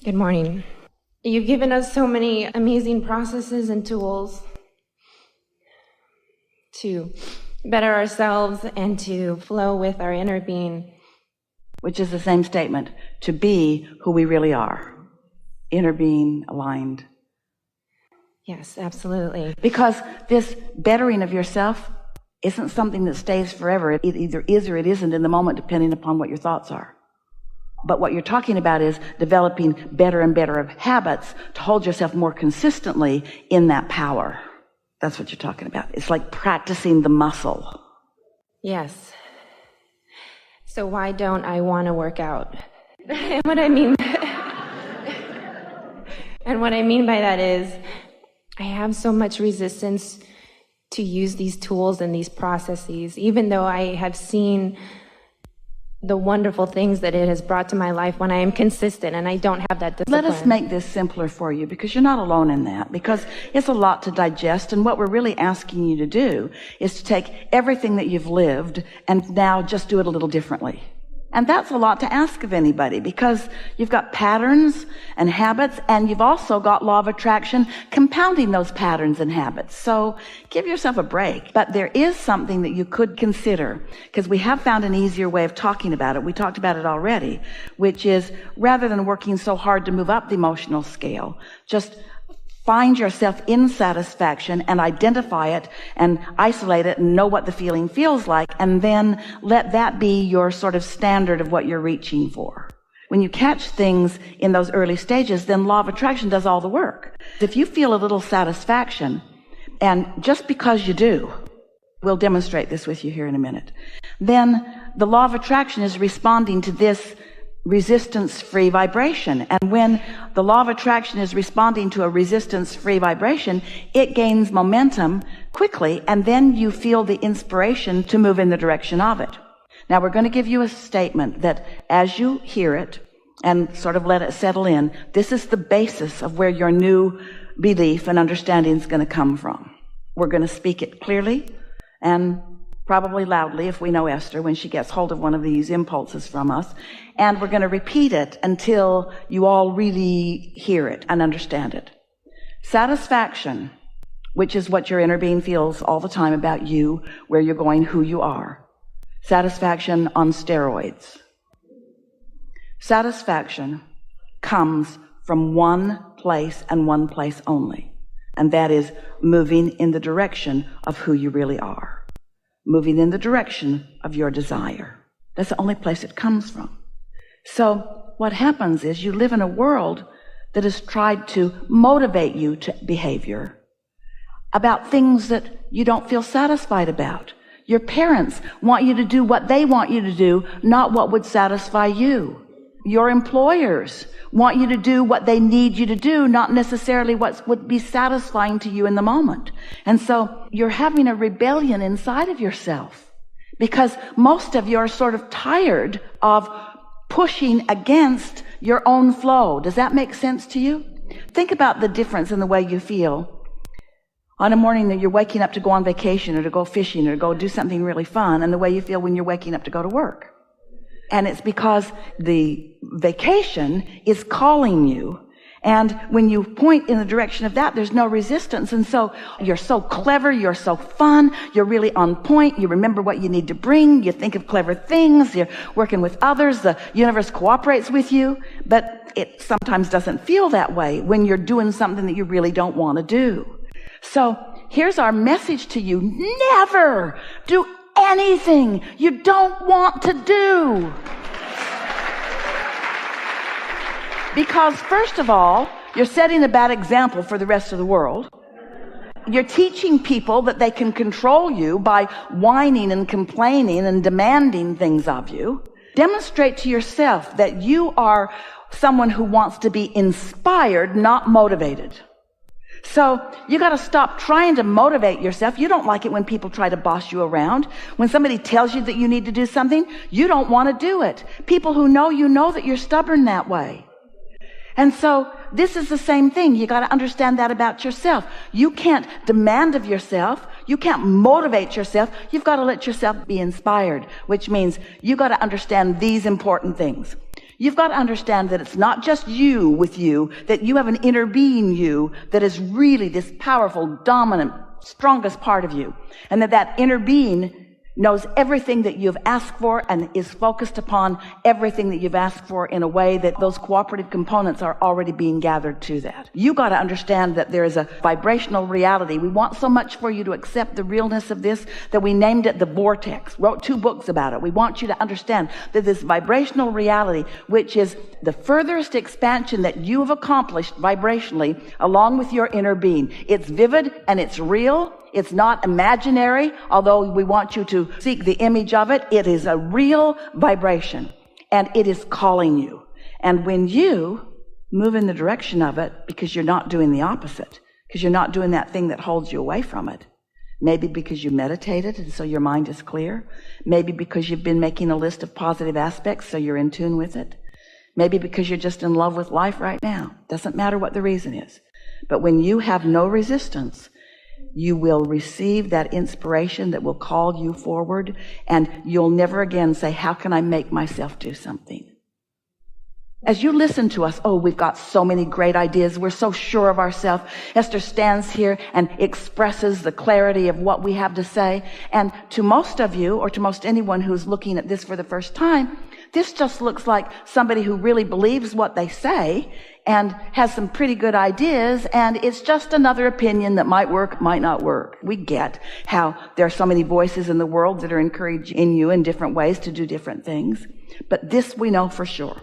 Good morning. You've given us so many amazing processes and tools to better ourselves and to flow with our inner being. Which is the same statement, to be who we really are. Inner being aligned. Yes, absolutely. Because this bettering of yourself isn't something that stays forever. It either is or it isn't in the moment, depending upon what your thoughts are. But what you're talking about is developing better and better of habits to hold yourself more consistently in that power. That's what you're talking about. It's like practicing the muscle. Yes. So why don't I want to work out? And what I mean by that is I have so much resistance to use these tools and these processes, even though I have seen the wonderful things that it has brought to my life when I am consistent and I don't have that discipline. Let us make this simpler for you, because you're not alone in that, because it's a lot to digest, and what we're really asking you to do is to take everything that you've lived and now just do it a little differently. And that's a lot to ask of anybody, because you've got patterns and habits, and you've also got law of attraction compounding those patterns and habits. So give yourself a break. But there is something that you could consider, because we have found an easier way of talking about it. We talked about it already, which is rather than working so hard to move up the emotional scale, just find yourself in satisfaction and identify it and isolate it and know what the feeling feels like, and then let that be your sort of standard of what you're reaching for. When you catch things in those early stages, then law of attraction does all the work. If you feel a little satisfaction, and just because you do, we'll demonstrate this with you here in a minute, then the law of attraction is responding to this resistance-free vibration. And when the law of attraction is responding to a resistance-free vibration, it gains momentum quickly, and then you feel the inspiration to move in the direction of it. Now, we're going to give you a statement that as you hear it and sort of let it settle in, this is the basis of where your new belief and understanding is going to come from. We're going to speak it clearly and probably loudly, if we know Esther, when she gets hold of one of these impulses from us. And we're going to repeat it until you all really hear it and understand it. Satisfaction, which is what your inner being feels all the time about you, where you're going, who you are. Satisfaction on steroids. Satisfaction comes from one place and one place only. And that is moving in the direction of who you really are. Moving in the direction of your desire. That's the only place it comes from. So what happens is you live in a world that has tried to motivate you to behavior about things that you don't feel satisfied about. Your parents want you to do what they want you to do, not what would satisfy you. Your employers want you to do what they need you to do, not necessarily what would be satisfying to you in the moment. And so you're having a rebellion inside of yourself, because most of you are sort of tired of pushing against your own flow. Does that make sense to you? Think about the difference in the way you feel on a morning that you're waking up to go on vacation or to go fishing or to go do something really fun, and the way you feel when you're waking up to go to work. And it's because the vacation is calling you. And when you point in the direction of that, there's no resistance. And so you're so clever, you're so fun, you're really on point, you remember what you need to bring, you think of clever things, you're working with others, the universe cooperates with you. But it sometimes doesn't feel that way when you're doing something that you really don't want to do. So here's our message to you. Never do anything you don't want to do. Because first of all, you're setting a bad example for the rest of the world. You're teaching people that they can control you by whining and complaining and demanding things of you. Demonstrate to yourself that you are someone who wants to be inspired, not motivated. So you got to stop trying to motivate yourself. You don't like it when people try to boss you around. When somebody tells you that you need to do something, you don't want to do it. People who know you know that you're stubborn that way. And so this is the same thing. You got to understand that about yourself. You can't demand of yourself. You can't motivate yourself. You've got to let yourself be inspired, which means you got to understand these important things. You've got to understand that it's not just you with you, that you have an inner being you that is really this powerful, dominant, strongest part of you. And that inner being knows everything that you've asked for and is focused upon everything that you've asked for in a way that those cooperative components are already being gathered to that. You got to understand that there is a vibrational reality. We want so much for you to accept the realness of this that we named it the vortex, wrote 2 books about it. We want you to understand that this vibrational reality, which is the furthest expansion that you have accomplished vibrationally along with your inner being. It's vivid and it's real. It's not imaginary, although we want you to seek the image of it. It is a real vibration, and it is calling you. And when you move in the direction of it, because you're not doing the opposite, because you're not doing that thing that holds you away from it, maybe because you meditated and so your mind is clear, maybe because you've been making a list of positive aspects so you're in tune with it, maybe because you're just in love with life right now. Doesn't matter what the reason is. But when you have no resistance, you will receive that inspiration that will call you forward, and you'll never again say, how can I make myself do something? As you listen to us, oh, we've got so many great ideas. We're so sure of ourselves. Esther stands here and expresses the clarity of what we have to say. And to most of you, or to most anyone who's looking at this for the first time, this just looks like somebody who really believes what they say and has some pretty good ideas, and it's just another opinion that might work, might not work. We get how there are so many voices in the world that are encouraging you in different ways to do different things. But this we know for sure.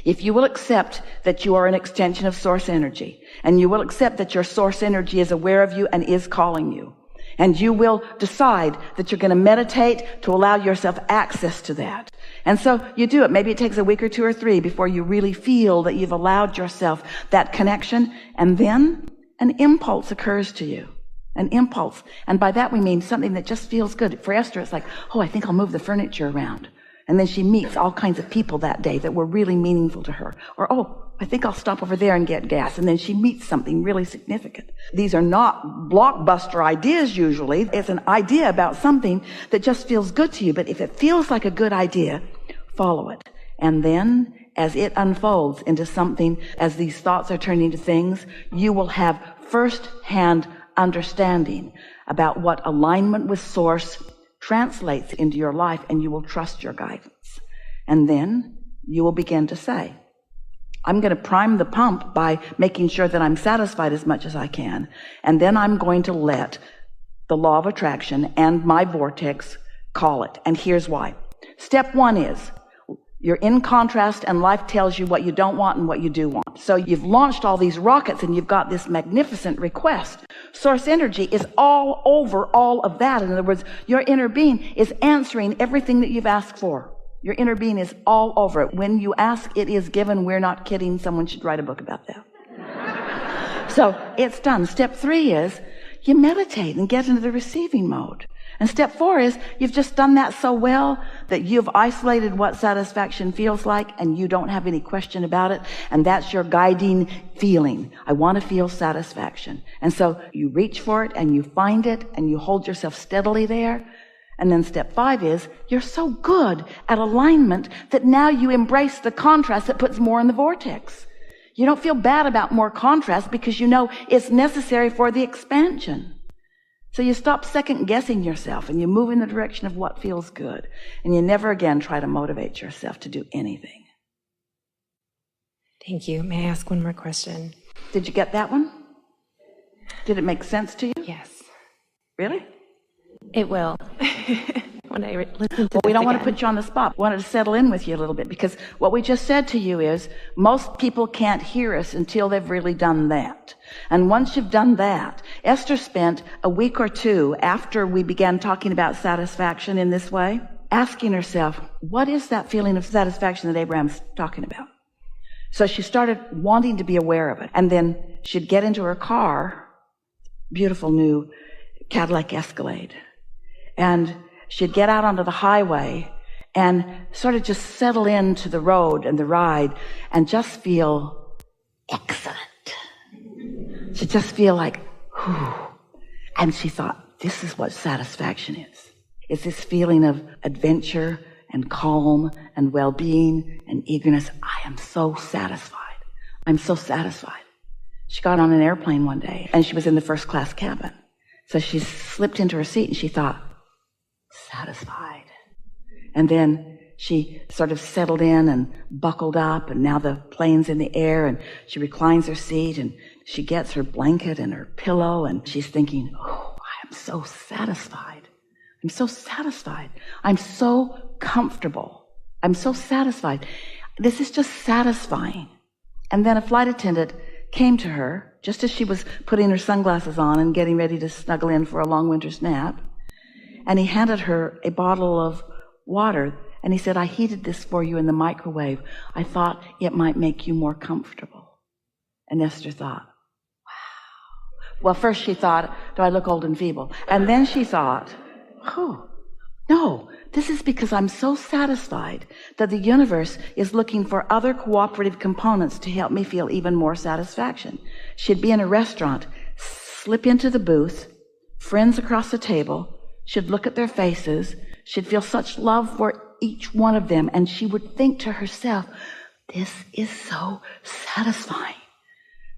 If you will accept that you are an extension of source energy, and you will accept that your source energy is aware of you and is calling you, and you will decide that you're going to meditate to allow yourself access to that. And so you do it. Maybe it takes a week or 2 or 3 before you really feel that you've allowed yourself that connection. And then an impulse occurs to you. An impulse. And by that we mean something that just feels good. For Esther, it's like, oh, I think I'll move the furniture around. And then she meets all kinds of people that day that were really meaningful to her. Or, oh, I think I'll stop over there and get gas. And then she meets something really significant. These are not blockbuster ideas usually. It's an idea about something that just feels good to you. But if it feels like a good idea, follow it. And then as it unfolds into something, as these thoughts are turned into things, you will have first-hand understanding about what alignment with source translates into your life, and you will trust your guidance. And then you will begin to say, I'm going to prime the pump by making sure that I'm satisfied as much as I can. And then I'm going to let the law of attraction and my vortex call it. And here's why. Step 1 is you're in contrast, and life tells you what you don't want and what you do want. So you've launched all these rockets and you've got this magnificent request. Source energy is all over all of that. In other words, your inner being is answering everything that you've asked for. Your inner being is all over it. When you ask, it is given. We're not kidding. Someone should write a book about that. So it's done. Step 3 is you meditate and get into the receiving mode. And step 4 is you've just done that so well that you've isolated what satisfaction feels like, and you don't have any question about it. And that's your guiding feeling. I want to feel satisfaction. And so you reach for it and you find it and you hold yourself steadily there. And then step 5 is you're so good at alignment that now you embrace the contrast that puts more in the vortex. You don't feel bad about more contrast because you know it's necessary for the expansion. So you stop second guessing yourself and you move in the direction of what feels good. And you never again try to motivate yourself to do anything. Thank you. May I ask one more question? Did you get that one? Did it make sense to you? Yes. Really? It will. When I listen to We don't want again. to put you on the spot. We wanted to settle in with you a little bit, because what we just said to you is most people can't hear us until they've really done that. And once you've done that, Esther spent a week or 2 after we began talking about satisfaction in this way, asking herself, what is that feeling of satisfaction that Abraham's talking about? So she started wanting to be aware of it. And then she'd get into her car, beautiful new Cadillac Escalade, and she'd get out onto the highway and sort of just settle into the road and the ride and just feel excellent. She'd just feel like, whew. And she thought, this is what satisfaction is. It's this feeling of adventure. and calm and well-being and eagerness. I am so satisfied. I'm so satisfied. She got on an airplane one day, and she was in the first class cabin. So she slipped into her seat, and she thought, satisfied. And then she sort of settled in and buckled up, and now the plane's in the air, and she reclines her seat, and she gets her blanket and her pillow, and she's thinking, oh, I am so satisfied. I'm so satisfied. I'm so comfortable. I'm so satisfied. This is just satisfying. And then a flight attendant came to her just as she was putting her sunglasses on and getting ready to snuggle in for a long winter's nap. And he handed her a bottle of water, and he said, I heated this for you in the microwave. I thought it might make you more comfortable. And Esther thought, wow. Well, first she thought, do I look old and feeble? And then she thought, oh, no, this is because I'm so satisfied that the universe is looking for other cooperative components to help me feel even more satisfaction. She'd be in a restaurant, slip into the booth, friends across the table, she'd look at their faces, she'd feel such love for each one of them, and she would think to herself, this is so satisfying.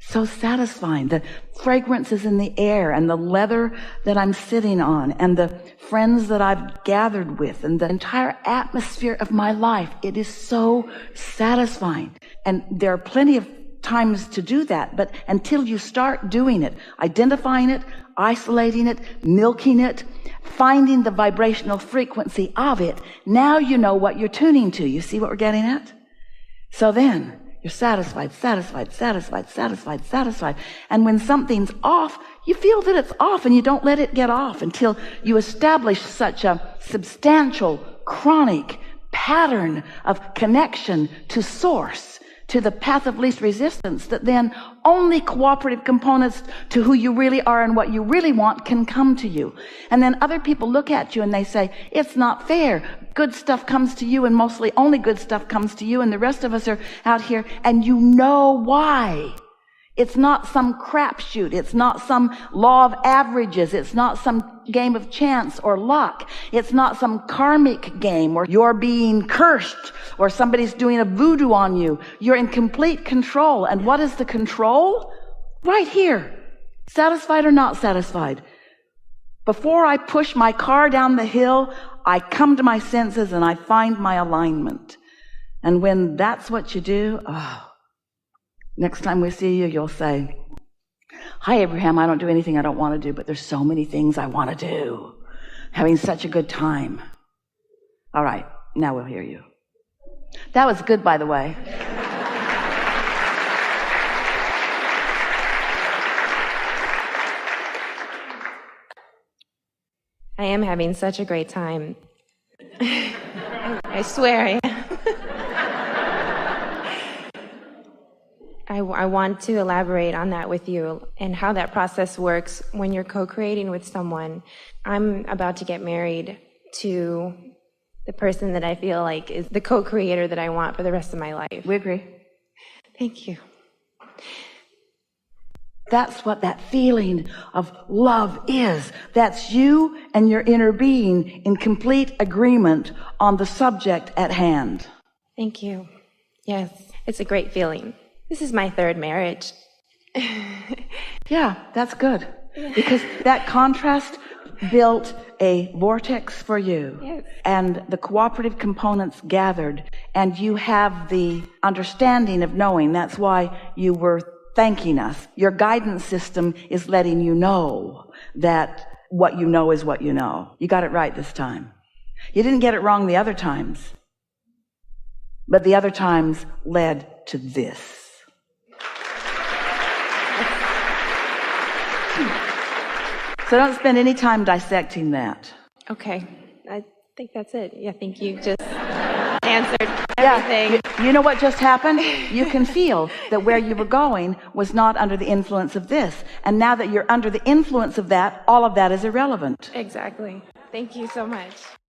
So satisfying. The fragrances in the air and the leather that I'm sitting on and the friends that I've gathered with and the entire atmosphere of my life. It is so satisfying. And there are plenty of times to do that, but until you start doing it, identifying it, isolating it, milking it, finding the vibrational frequency of it, now you know what you're tuning to. You see what we're getting at? So then, you're satisfied, satisfied, satisfied, satisfied, satisfied. And when something's off, you feel that it's off and you don't let it get off until you establish such a substantial, chronic pattern of connection to source, to the path of least resistance, that then only cooperative components to who you really are and what you really want can come to you. And then other people look at you and they say, it's not fair. Good stuff comes to you, and mostly only good stuff comes to you, and the rest of us are out here, and you know why. It's not some crapshoot. It's not some law of averages. It's not some game of chance or luck. It's not some karmic game where you're being cursed or somebody's doing a voodoo on you. You're in complete control. And what is the control? Right here. Satisfied or not satisfied. Before I push my car down the hill, I come to my senses and I find my alignment. And when that's what you do, next time we see you, you'll say, hi, Abraham, I don't do anything I don't want to do, but there's so many things I want to do. Having such a good time. All right, now we'll hear you. That was good, by the way. I am having such a great time. I swear I am. I want to elaborate on that with you and how that process works when you're co-creating with someone. I'm about to get married to the person that I feel like is the co-creator that I want for the rest of my life. We agree. Thank you. That's what that feeling of love is. That's you and your inner being in complete agreement on the subject at hand. Thank you. Yes, it's a great feeling. This is my third marriage. Yeah, that's good. Because that contrast built a vortex for you. Yes. And the cooperative components gathered, and you have the understanding of knowing. That's why you were thanking us. Your guidance system is letting you know that what you know is what you know. You got it right this time. You didn't get it wrong the other times. But the other times led to this. So don't spend any time dissecting that. Okay, I think that's it. Yeah, I think you just answered everything. Yeah, you know what just happened? You can feel that where you were going was not under the influence of this. And now that you're under the influence of that, all of that is irrelevant. Exactly. Thank you so much.